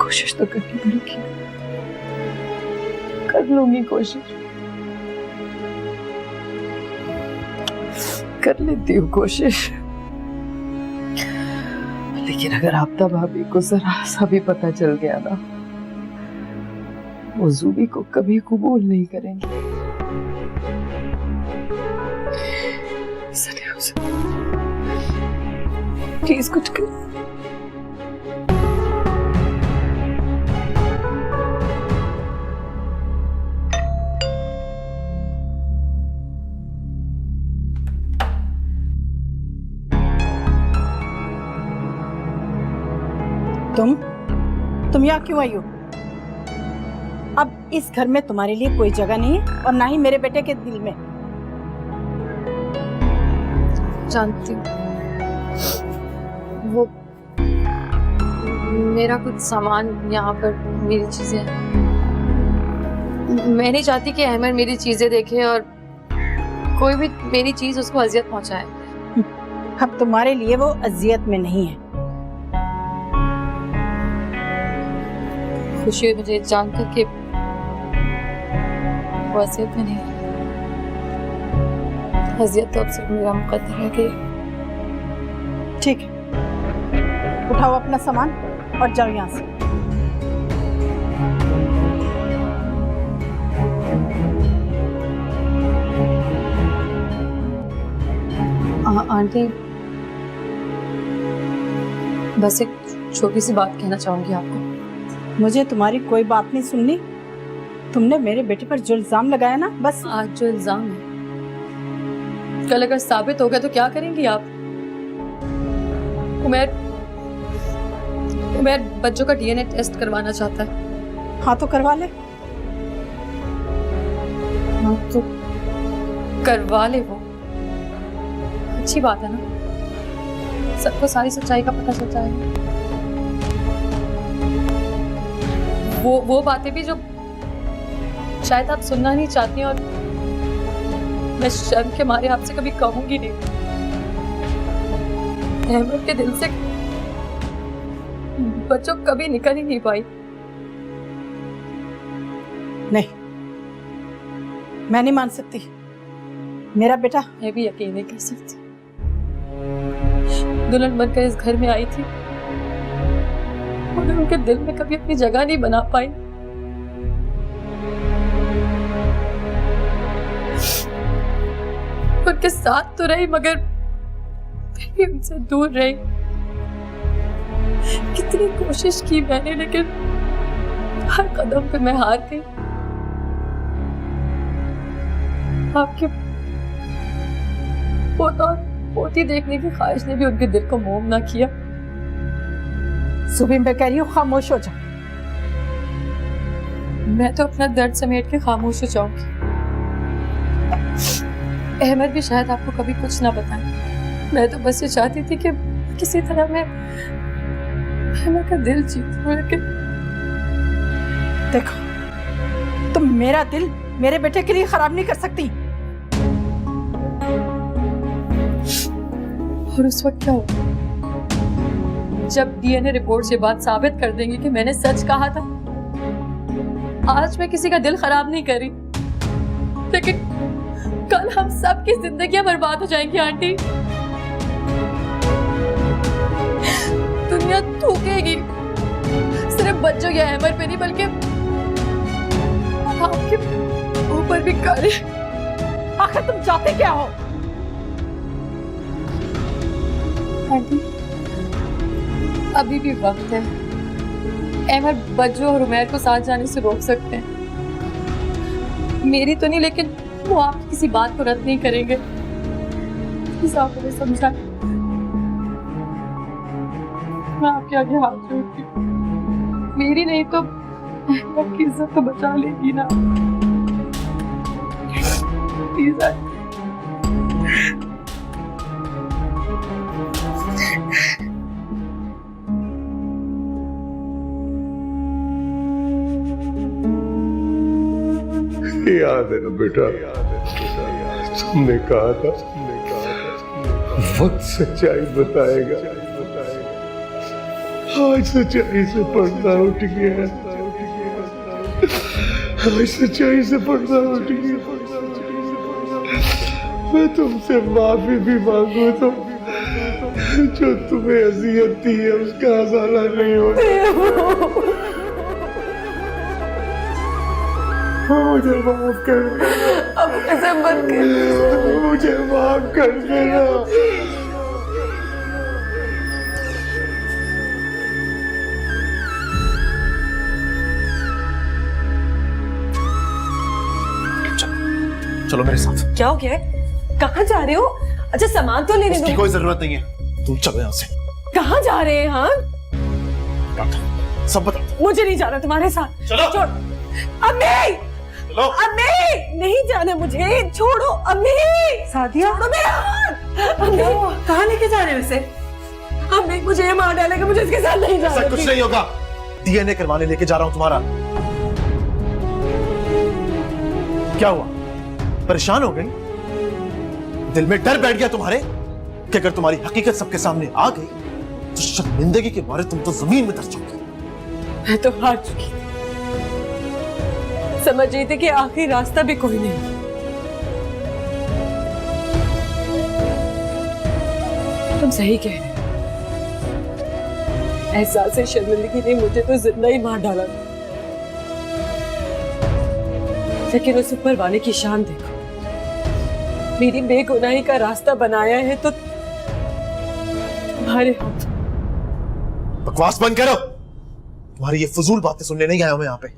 कोशिश तो करनी पड़ेगी, कर लूंगी कोशिश, कर लेती हूँ कोशिश। लेकिन अगर आफ्ता भाभी को जरा सा भी पता चल गया ना, वो ज़ूबी को कभी कबूल नहीं करेंगे। प्लीज कुछ कर। तुम यहाँ क्यों आई हो? अब इस घर में तुम्हारे लिए कोई जगह नहीं है और ना ही मेरे बेटे के दिल में। जानती हूँ, वो मेरा कुछ सामान यहाँ पर, मेरी चीजें, मैं नहीं चाहती कि अहमद मेरी चीजें देखे और कोई भी मेरी चीज उसको अजियत पहुंचाए। अब तुम्हारे लिए वो अजियत में नहीं है। खुशी हुई मुझे जानकर कि वो अजियत में नहीं है। अजियत तो अब सिर्फ मेरा मुकद्दर है कि। ठीक है, उठाओ अपना सामान और जाओ यहाँ से। आंटी, बस एक छोटी सी बात कहना चाहूंगी आपको। मुझे तुम्हारी कोई बात नहीं सुननी। तुमने मेरे बेटे पर जो इल्जाम लगाया ना, बस आज जो इल्जाम है, कल अगर साबित हो गया तो क्या करेंगी आप? उमर बच्चों का डीएनए टेस्ट करवाना चाहता है। हाँ तो करवा ले। हाँ तो करवा ले, वो अच्छी बात है ना, सबको सारी सच्चाई का पता चल जाएगा। वो बातें भी जो शायद आप सुनना नहीं चाहती और मैं शर्म के मारे आपसे कभी कहूंगी नहीं। अहमद के दिल से बच्चों कभी निकल ही नहीं पाई। नहीं, मैं नहीं मान सकती। मेरा बेटा, मैं भी यकीन नहीं कर सकती। दुल्हन बनकर इस घर में आई थी मगर उनके दिल में कभी अपनी जगह नहीं बना पाई। उनके साथ तो रही मगर फिर भी उनसे दूर रही। कितनी कोशिश की मैंने, लेकिन हर कदम पे मैं हार गई। आपके पोता और पोती देखने की ख्वाहिश ने भी उनके दिल को मोम ना किया। सुबह मैं कह रही हूँ, खामोश हो जा। मैं तो अपना दर्द समेट के खामोश हो जाऊंगी। अहमद भी शायद आपको कभी कुछ ना बताए। मैं तो बस ये चाहती थी कि किसी तरह मैं अहमद का दिल जीत लूं। लेकिन देखो, तुम मेरा दिल मेरे बेटे के लिए खराब नहीं कर सकती। और उस वक्त क्या होगा जब डीएनए रिपोर्ट से बात साबित कर देंगे कि मैंने सच कहा था? आज मैं किसी का दिल खराब नहीं कर रही, लेकिन कल हम सब की जिंदगियां बर्बाद हो जाएंगी आंटी। दुनिया थूकेगी सिर्फ बच्चों या अहमद पे नहीं बल्कि आपके ऊपर भी करे। आखिर तुम चाहते क्या हो? आंटी, अभी भी वक्त है। अहमद बज्जो और उमैर को साथ जाने से रोक सकते हैं। मेरी तो नहीं, लेकिन वो आपकी किसी बात को रद्द नहीं करेंगे। प्लीज आप मुझे समझाएं। मैं आपके आगे हाथ जोड़ती हूँ। मेरी नहीं तो अहमद की इज्जत तो बचा लेगी ना। प्लीज याद है ना बेटा, तुमने कहा था वक्त सच्चाई बताएगा। आज सच्चाई से पर्दा उठ गया, आज सच्चाई से पर्दा उठ गया। मैं तुमसे माफी भी मांगू तो जो तुम्हें अजियत दी है उसका अजाला नहीं होगा। मुझे माफ कर देना, अब ऐसे मत कर। मुझे माफ कर देना। चलो मेरे साथ। क्या हो गया है? कहाँ जा रहे हो? अच्छा सामान तो लेने उसकी दो। कोई जरूरत नहीं है, तुम चलो यहाँ से। कहाँ जा रहे हैं? हाँ सब बता। मुझे नहीं जाना तुम्हारे साथ। चलो। छोड़। अम्मी, चलो। अम्मी नहीं जाना मुझे, छोड़ो अम्मी। सादिया, छोड़ो मेरा हाथ। अम्मी कहाँ लेके जा रहे हो इसे? अम्मी मुझे ये मार डालेगा, मुझे इसके साथ नहीं जाना। ऐसा कुछ नहीं होगा, डीएनए करवाने लेके जा रहा हूँ तुम्हारा। क्या हुआ, परेशान हो गई? दिल में डर बैठ गया तुम्हारे कि अगर तुम्हारी हकीकत सबके सामने आ गई तो शर्मिंदगी के मारे तुम तो जमीन में दर जाओगे। मैं तो हार चुकी थी, समझ रही थी कि आखिरी रास्ता भी कोई नहीं। तुम सही कह रहे हो, एहसास शर्मिंदगी ने मुझे तो जिंदा ही मार डाला था। लेकिन उस परवाने की शान देखो, मेरी बेगुनाही का रास्ता बनाया है तो तुम्हारे हाथ। बकवास बंद करो, तुम्हारी ये फजूल बातें सुनने नहीं आया हूं मैं यहाँ पे।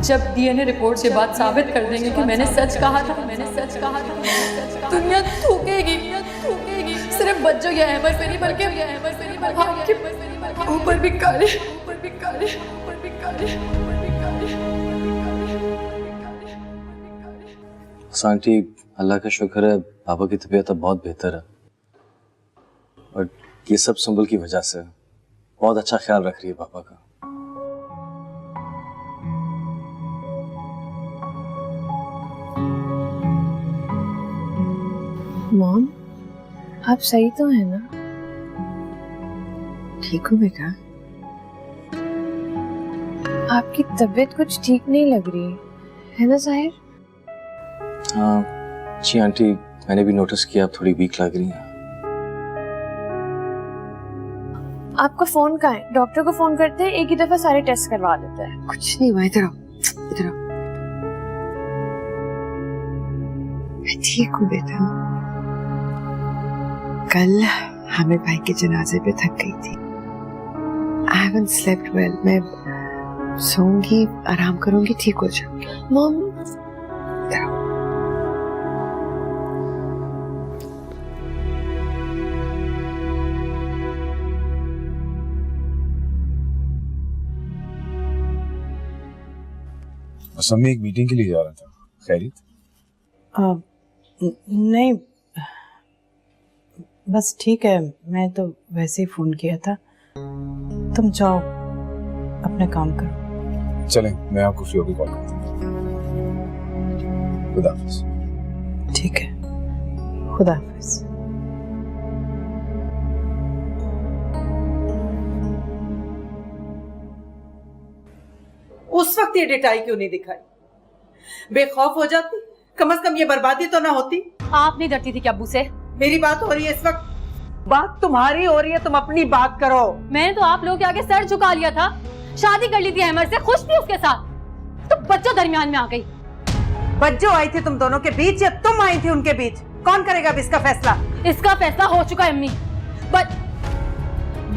जब डीएनए रिपोर्ट के बाद साबित कर देंगे कि मैंने सच कहा था, दुनिया थूकेगी, सिर्फ बच्चों या अहमद से नहीं बल्कि आपके ऊपर भी काले। आंटी अल्लाह का शुक्र है, पापा की तबीयत अब बहुत बेहतर है और ये सब सुंबल की वजह से। बहुत अच्छा ख्याल रख रही है पापा का। मॉम, आप सही तो है ना? ठीक हो बेटा? आपकी तबीयत कुछ ठीक नहीं लग रही है ना साहिर? हाँ जी आंटी, मैंने भी नोटिस किया, आप थोड़ी वीक लग रही हैं। आपका फोन कहाँ है? डॉक्टर को फोन करते हैं, एक ही दफा सारे टेस्ट करवा देते हैं। कुछ नहीं हुआ, इधर आओ, इधर आओ। मैं ठीक हूँ बेटा। कल हामिद भाई के जनाजे पे थक गई थी। I haven't slept well. मैं सोऊंगी, आराम करूंगी, ठीक हो जाऊंगी। मॉम, असम में एक मीटिंग के लिए जा रहा था, खैरियत? नहीं, बस ठीक है। मैं तो वैसे ही फोन किया था। तुम जाओ, अपना काम करो। चलें, मैं आपको फ्री होकर कॉल करता हूँ। खुदा हाफिज। ठीक है, खुदा हाफिज। उस वक्त ये डिटाई क्यों नहीं दिखाई? बेखौफ हो जाती, कम से कम ये बर्बादी तो ना होती। आप नहीं डरती थी क्या अब्बू से? मेरी बात हो रही है इस वक्त। बात तुम्हारी हो रही है, तुम अपनी बात करो। मैंने तो आप लोगों के आगे सर झुका लिया था, शादी कर ली थी अहमद से, खुश थी उसके साथ, तो बच्चों दरमियान में आ गई। बच्चों आई थी तुम दोनों के बीच या तुम आई थी उनके बीच? कौन करेगा अब इसका फैसला? इसका फैसला हो चुका है अम्मी।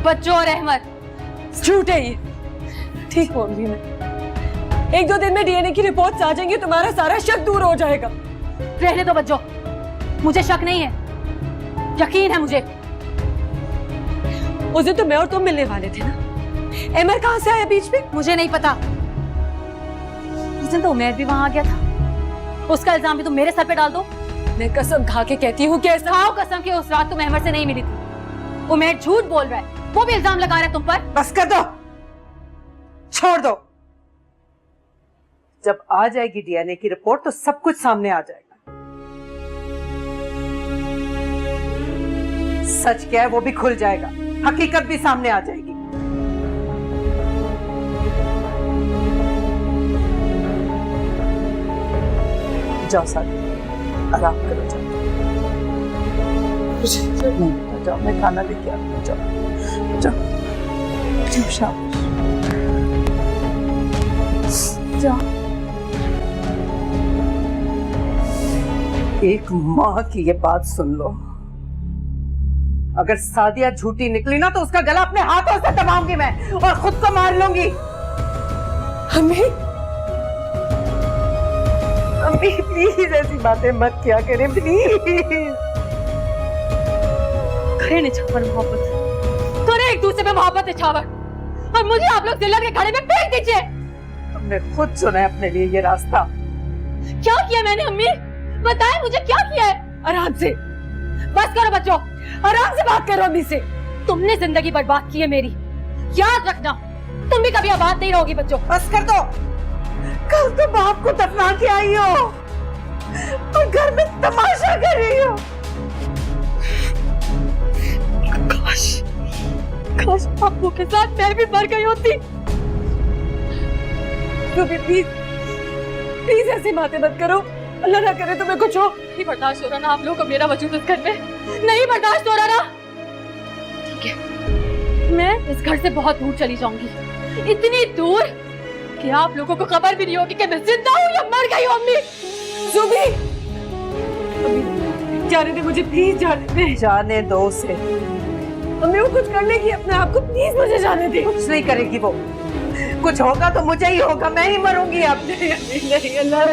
बच्चों और अहमद झूठे ही। ठीक बोल रही मैं, एक दो दिन में डीएनए की रिपोर्ट्स आ जाएंगी, तुम्हारा सारा शक दूर हो जाएगा। रहने दो बच्चों, मुझे शक नहीं है, यकीन है मुझे। उस दिन तो मैं और तुम मिलने वाले थे ना, एमर कहाँ से आया बीच में? मुझे नहीं पता। उस दिन तो उमैर भी वहां आ गया था, उसका इल्जाम भी तुम मेरे सर पे डाल दो। मैं कसम खा के कहती हूँ कि ऐसा खाओ कसम के उस रात तुम अहमद से नहीं मिली थी। उमेर झूठ बोल रहा है, वो भी इल्जाम लगा रहा है तुम पर। बस कर दो, छोड़ दो। जब आ जाएगी डीएनए की रिपोर्ट तो सब कुछ सामने आ जाएगा। सच क्या है वो भी खुल जाएगा, हकीकत भी सामने आ जाएगी। जाओ साथ आराम करो, जाओ। नहीं बेटा जाओ, मैं खाना लेके आती हूँ। जाओ जाओ जाओ, शाबाश जाओ। एक माँ की ये बात सुन लो, अगर सादिया झूठी निकली ना तो उसका गला अपने हाथों से दबाऊंगी मैं और खुद को मार लूंगी। हमें अम्मी प्लीज ऐसी बातें मत किया करें प्लीज। करे निछावर मोहब्बत, करे एक दूसरे पे मोहब्बत निछावर, और मुझे आप लोग जिल्लत के घड़े में फेंक दीजिए। तुमने खुद चुना है अपने लिए ये रास्ता। क्या किया मैंने अम्मी, बताएं मुझे क्या किया है। आराम से, बस करो बच्चों, आराम से बात करो अम्मी से। तुमने जिंदगी बर्बाद की है मेरी, याद रखना तुम भी कभी आबाद नहीं रहोगी बच्चों। बस कर दो, कल तो बाप को दफना के आई हो और घर में तमाशा कर रही हो। काश बापू के साथ मैं भी मर गई होती। प्लीज प्लीज ऐसी बातें मत करो, अल्लाह ना करे तुम्हें कुछ हो। नहीं बर्दाश्त हो रहा ना आप लोगों को मेरा वजूद इस घर में, नहीं बर्दाश्त हो रहा ना। ठीक है, मैं इस घर से बहुत दूर चली जाऊंगी, इतनी दूर कि आप लोगों को खबर भी नहीं होगी कि मैं जिंदा हूँ या मर गई हूँ। अम्मी जुबी, जाने दे मुझे, प्लीज जाने दे। जाने दो उसे, अम्मी वो कुछ कर लेगी अपने आप को, प्लीज मुझे जाने दे। कुछ नहीं करेगी वो, कुछ होगा तो मुझे ही होगा, मैं ही मरूंगी अब। नहीं अल्लाह